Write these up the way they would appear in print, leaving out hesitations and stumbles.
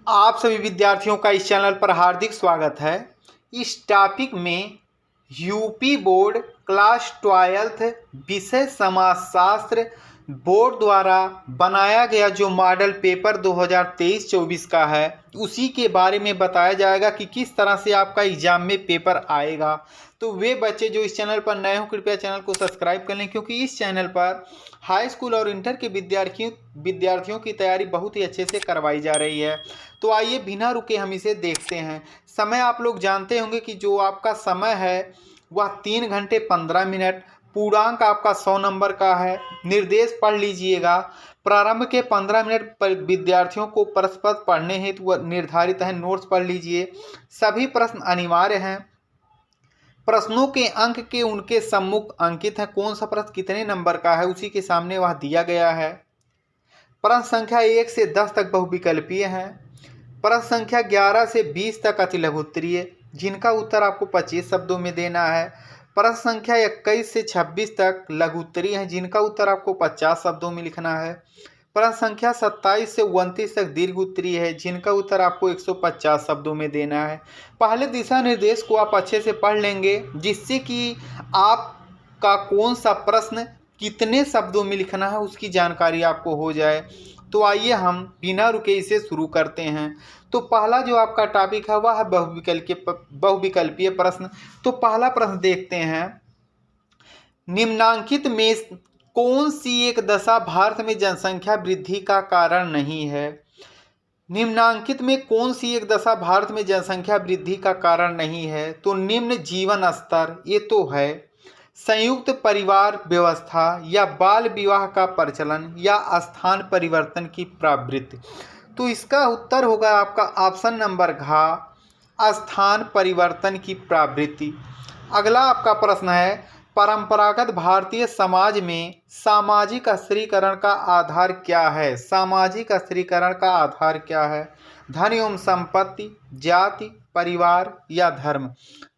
आप सभी विद्यार्थियों का इस चैनल पर हार्दिक स्वागत है। इस टॉपिक में यूपी बोर्ड क्लास 12th विषय समाजशास्त्र बोर्ड द्वारा बनाया गया जो मॉडल पेपर 2023-24 का है, उसी के बारे में बताया जाएगा कि किस तरह से आपका एग्जाम में पेपर आएगा। तो वे बच्चे जो इस चैनल पर नए हो, कृपया चैनल को सब्सक्राइब कर लें, क्योंकि इस चैनल पर हाई स्कूल और इंटर के विद्यार्थियों की तैयारी बहुत ही अच्छे से करवाई जा रही है। तो आइए बिना रुके हम इसे देखते हैं। समय आप लोग जानते होंगे कि जो आपका समय है वह 3 घंटे 15 मिनट, पूर्णांक आपका 100 नंबर का है। निर्देश पढ़ लीजिएगा। प्रारंभ के 15 मिनट पर विद्यार्थियों को प्रश्न पत्र पढ़ने हेतु निर्धारित है, नोट्स पढ़ लीजिए। सभी प्रश्न अनिवार्य हैं। प्रश्नों के अंक के उनके सम्मुख अंकित है, कौन सा प्रश्न कितने नंबर का है उसी के सामने वह दिया गया है। प्रश्न संख्या 1 से 10 तक बहुविकल्पीय है। प्रश्न संख्या 11 से 20 तक अति लघु उत्तरीय, जिनका उत्तर आपको 25 शब्दों में देना है। प्रश्न संख्या 21 से 26 तक लघु उत्तरीय है, जिनका उत्तर आपको 50 शब्दों में लिखना है। प्रश्न संख्या 27 से 29 तक दीर्घ उत्तरीय है, जिनका उत्तर आपको 150 शब्दों में देना है। पहले दिशा निर्देश को आप अच्छे से पढ़ लेंगे, जिससे कि आपका कौन सा प्रश्न कितने शब्दों में लिखना है उसकी जानकारी आपको हो जाए। तो आइए हम बिना रुके इसे शुरू करते हैं। तो पहला जो आपका टॉपिक है वह है बहुविकल्पीय प्रश्न। तो पहला प्रश्न देखते हैं, निम्नांकित में कौन सी एक दशा भारत में जनसंख्या वृद्धि का कारण नहीं है। निम्नांकित में कौन सी एक दशा भारत में जनसंख्या वृद्धि का कारण नहीं है। तो निम्न जीवन स्तर, ये तो है। संयुक्त परिवार व्यवस्था, या बाल विवाह का प्रचलन, या स्थान परिवर्तन की प्रवृत्ति। तो इसका उत्तर होगा आपका ऑप्शन नंबर घ, स्थान परिवर्तन की प्रवृत्ति। अगला आपका प्रश्न है, परंपरागत भारतीय समाज में सामाजिक स्थिरीकरण का आधार क्या है। सामाजिक स्थिरीकरण का आधार क्या है। धन एवं संपत्ति, जाति, परिवार या धर्म।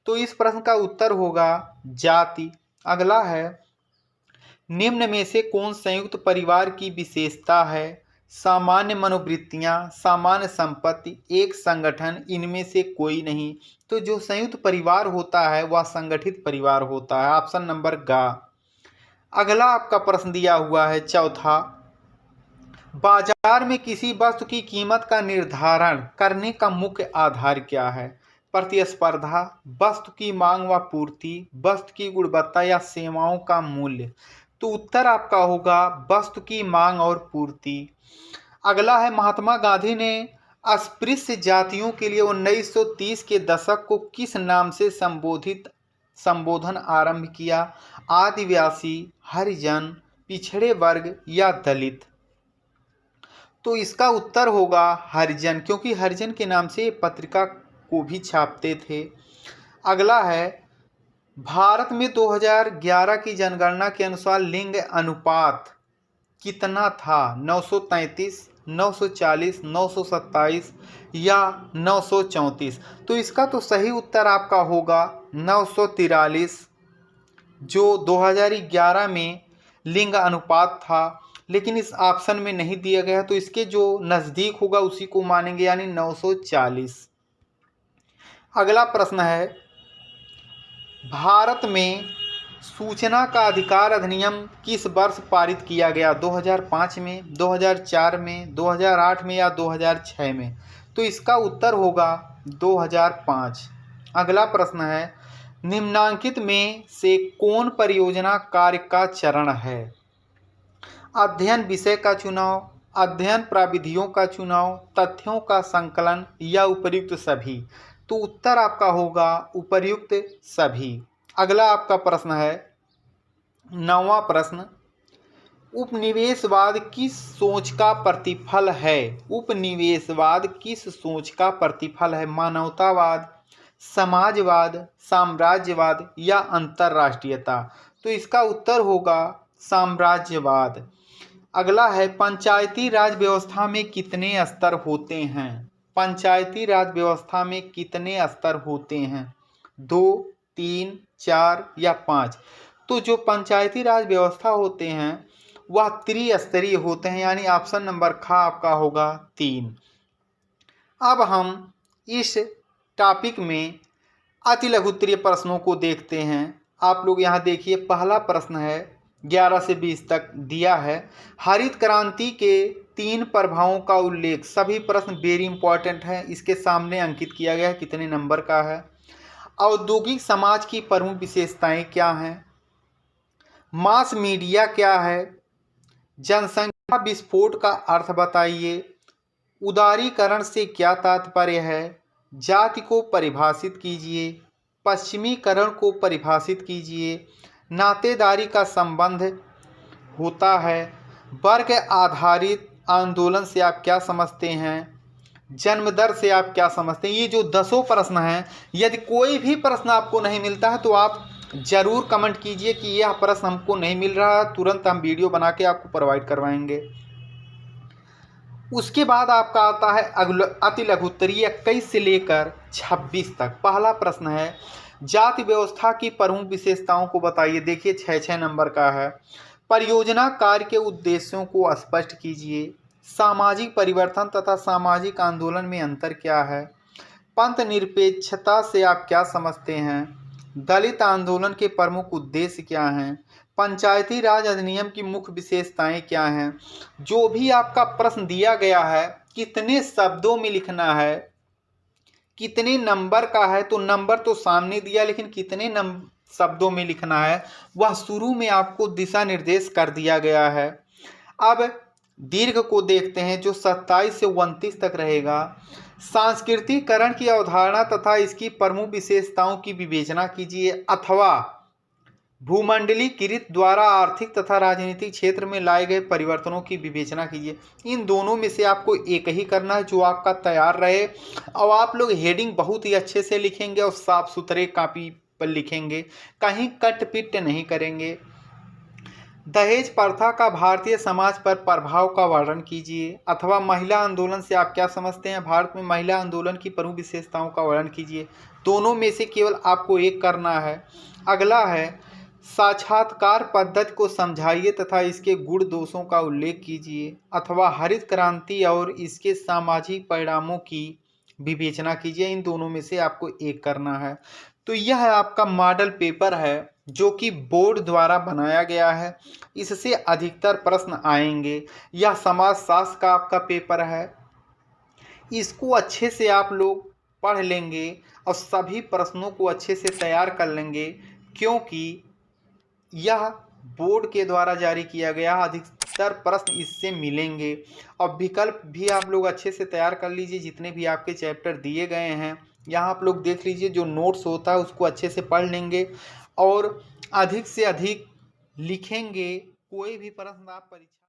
तो इस प्रश्न का उत्तर होगा जाति। अगला है, निम्न में से कौन संयुक्त परिवार की विशेषता है। सामान्य मनोवृत्तियां, सामान्य संपत्ति, एक संगठन, इनमें से कोई नहीं। तो जो संयुक्त परिवार होता है वह संगठित परिवार होता है, ऑप्शन नंबर ग। अगला आपका प्रश्न दिया हुआ है चौथा, बाजार में किसी वस्तु की कीमत का निर्धारण करने का मुख्य आधार क्या है। प्रतिस्पर्धा, वस्तु की मांग व पूर्ति, वस्तु की गुणवत्ता या सेवाओं का मूल्य। तो उत्तर आपका होगा वस्तु की मांग और पूर्ति। अगला है, महात्मा गांधी ने अस्पृश्य जातियों के लिए 1930 के दशक को किस नाम से संबोधन आरंभ किया। आदिवासी, हरिजन, पिछड़े वर्ग या दलित। तो इसका उत्तर होगा हरिजन, क्योंकि हरिजन के नाम से पत्रिका को भी छापते थे। अगला है, भारत में 2011 की जनगणना के अनुसार लिंग अनुपात कितना था। 933, 940, 927 या 934। तो इसका तो सही उत्तर आपका होगा 943, जो 2011 में लिंग अनुपात था, लेकिन इस ऑप्शन में नहीं दिया गया, तो इसके जो नज़दीक होगा उसी को मानेंगे, यानी 940। अगला प्रश्न है, भारत में सूचना का अधिकार अधिनियम किस वर्ष पारित किया गया। 2005 में, 2004 में, 2008 में या 2006 में। तो इसका उत्तर होगा 2005। अगला प्रश्न है, निम्नांकित में से कौन परियोजना कार्य का चरण है। अध्ययन विषय का चुनाव, अध्ययन प्रविधियों का चुनाव, तथ्यों का संकलन या उपर्युक्त सभी। तो उत्तर आपका होगा उपर्युक्त सभी। अगला आपका प्रश्न है 9वां प्रश्न, उपनिवेशवाद किस सोच का प्रतिफल है। उपनिवेशवाद किस सोच का प्रतिफल है। मानवतावाद, समाजवाद, साम्राज्यवाद या अंतर्राष्ट्रीयता। तो इसका उत्तर होगा साम्राज्यवाद। अगला है, पंचायती राज व्यवस्था में कितने स्तर होते हैं। पंचायती राज व्यवस्था में कितने स्तर होते हैं। 2, 3, 4 या 5। तो जो पंचायती राज व्यवस्था होते हैं वह त्रिस्तरीय होते हैं, यानी ऑप्शन नंबर ख आपका होगा 3। अब हम इस टॉपिक में अति लघु उत्तरीय प्रश्नों को देखते हैं। आप लोग यहाँ देखिए, पहला प्रश्न है 11 से 20 तक दिया है। हरित क्रांति के 3 प्रभावों का उल्लेख। सभी प्रश्न वेरी इंपॉर्टेंट हैं। इसके सामने अंकित किया गया है कितने नंबर का है। औद्योगिक समाज की प्रमुख विशेषताएं क्या हैं? मास मीडिया क्या है? जनसंख्या विस्फोट का अर्थ बताइए। उदारीकरण से क्या तात्पर्य है? जाति को परिभाषित कीजिए। पश्चिमीकरण को परिभाषित कीजिए। नातेदारी का संबंध होता है। वर्ग आधारित आंदोलन से आप क्या समझते हैं? जन्म दर से आप क्या समझते हैं? ये जो 10 प्रश्न हैं, यदि कोई भी प्रश्न आपको नहीं मिलता है तो आप ज़रूर कमेंट कीजिए कि यह प्रश्न हमको नहीं मिल रहा, तुरंत हम वीडियो बना के आपको प्रोवाइड करवाएंगे। उसके बाद आपका आता है अति लघु उत्तरीय 21 से लेकर 26 तक। पहला प्रश्न है जाति व्यवस्था की प्रमुख विशेषताओं को बताइए। देखिए 6 नंबर का है। परियोजना कार्य के उद्देश्यों को स्पष्ट कीजिए। सामाजिक परिवर्तन तथा सामाजिक आंदोलन में अंतर क्या है? पंथ निरपेक्षता से आप क्या समझते हैं? दलित आंदोलन के प्रमुख उद्देश्य क्या हैं? पंचायती राज अधिनियम की मुख्य विशेषताएं क्या हैं? जो भी आपका प्रश्न दिया गया है कितने शब्दों में लिखना है, कितने नंबर का है, तो नंबर तो सामने दिया, लेकिन कितने शब्दों में लिखना है वह शुरू में आपको दिशा निर्देश कर दिया गया है। अब दीर्घ को देखते हैं जो 27 से 29 तक रहेगा। सांस्कृतिकरण की अवधारणा तथा इसकी प्रमुख विशेषताओं की विवेचना कीजिए, अथवा भूमंडलीकृत द्वारा आर्थिक तथा राजनीतिक क्षेत्र में लाए गए परिवर्तनों की विवेचना कीजिए। इन दोनों में से आपको एक ही करना है जो आपका तैयार रहे, और आप लोग हेडिंग बहुत ही अच्छे से लिखेंगे और साफ सुथरे कॉपी पर लिखेंगे, कहीं कट पिट नहीं करेंगे। दहेज प्रथा का भारतीय समाज पर प्रभाव का वर्णन कीजिए, अथवा महिला आंदोलन से आप क्या समझते हैं? भारत में महिला आंदोलन की प्रमुख विशेषताओं का वर्णन कीजिए। दोनों में से केवल आपको एक करना है। अगला है साक्षात्कार पद्धति को समझाइए तथा इसके गुण दोषों का उल्लेख कीजिए, अथवा हरित क्रांति और इसके सामाजिक परिणामों की विवेचना कीजिए। इन दोनों में से आपको एक करना है। तो यह आपका मॉडल पेपर है जो कि बोर्ड द्वारा बनाया गया है। इससे अधिकतर प्रश्न आएंगे। यह समाजशास्त्र का आपका पेपर है। इसको अच्छे से आप लोग पढ़ लेंगे और सभी प्रश्नों को अच्छे से तैयार कर लेंगे, क्योंकि यह बोर्ड के द्वारा जारी किया गया। अधिकतर प्रश्न इससे मिलेंगे। और विकल्प भी आप लोग अच्छे से तैयार कर लीजिए। जितने भी आपके चैप्टर दिए गए हैं यहाँ आप लोग देख लीजिए, जो नोट्स होता है उसको अच्छे से पढ़ लेंगे और अधिक से अधिक लिखेंगे। कोई भी प्रश्न आप परीक्षा